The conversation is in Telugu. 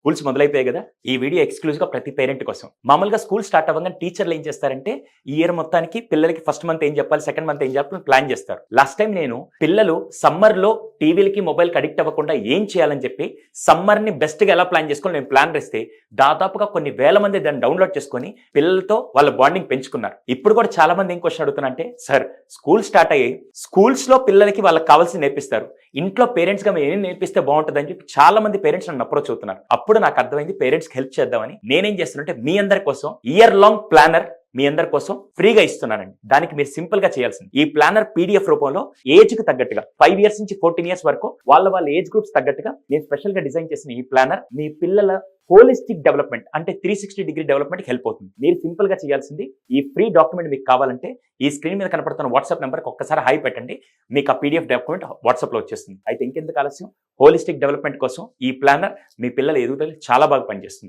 స్కూల్స్ మొదలైపోయాయి కదా. ఈ వీడియో ఎక్స్క్లూజివ్ గా ప్రతి పేరెంట్ కోసం. మామూలుగా స్కూల్ స్టార్ట్ అవ్వగానే టీచర్లు ఏం చేస్తారంటే ఈ ఇయర్ మొత్తానికి పిల్లలకి ఫస్ట్ మంత్ ఏం చెప్పాలి, సెకండ్ మంత్ ఏం చెప్పాలి ప్లాన్ చేస్తారు. లాస్ట్ టైం నేను పిల్లలు సమ్మర్ లో టీవీలకి మొబైల్ కి అడిక్ట్ అవ్వకుండా ఏం చేయాలని చెప్పి సమ్మర్ ని బెస్ట్ గా ఎలా ప్లాన్ చేసుకోవాలి నేను ప్లాన్ చేస్తే దాదాపుగా కొన్ని వేల మంది దాన్ని డౌన్లోడ్ చేసుకొని పిల్లలతో వాళ్ళ బాండింగ్ పెంచుకున్నారు. ఇప్పుడు కూడా చాలా మంది ఏం క్వశ్చన్ అడుగుతున్నా అంటే సార్ స్కూల్ స్టార్ట్ అయ్యి స్కూల్స్ లో పిల్లలకి వాళ్ళకి కావాల్సింది నేర్పిస్తారు, ఇంట్లో పేరెంట్స్ గా ఏం నేర్పిస్తే బాగుంటుంది అని చెప్పి చాలా మంది పేరెంట్స్ నన్ను అప్రోచ్ అవుతున్నారు. అప్పుడు నాకు అర్థమైంది పేరెంట్స్ కి హెల్ప్ చేద్దామని నేనేం చేస్తున్నానంటే మీ అందరి కోసం ఇయర్ లాంగ్ ప్లానర్ మీ అందరి కోసం ఫ్రీగా ఇస్తున్నానండి. దానికి మీరు సింపుల్ గా చేయాల్సింది ఈ ప్లానర్ పీడిఎఫ్ రూపంలో ఏజ్ కి తగ్గట్టుగా 5 years నుంచి 14 years వరకు వాళ్ళ ఏజ్ గ్రూప్స్ తగ్గట్టుగా నేను స్పెషల్ గా డిజైన్ చేసిన ఈ ప్లానర్ మీ పిల్లల హోలిస్టిక్ డెవలప్మెంట్ అంటే 360 డెవలప్మెంట్ హెల్ప్ అవుతుంది. మీరు సింపుల్ గా చేయాల్సింది ఈ ఫ్రీ డాక్యుమెంట్ మీకు కావాలంటే ఈ స్క్రీన్ మీద కనపడుతున్న వాట్సాప్ నెంబర్కి ఒక్కసారి హై పెట్టండి, మీకు ఆ పీడిఎఫ్ డాక్యుమెంట్ వాట్సాప్ లో వచ్చేస్తుంది. అయితే ఇంకెందుకు ఆలస్యం, హోలిస్టిక్ డెవలప్మెంట్ కోసం ఈ ప్లానర్ మీ పిల్లల ఎదుగుదల చాలా బాగా పనిచేస్తుంది.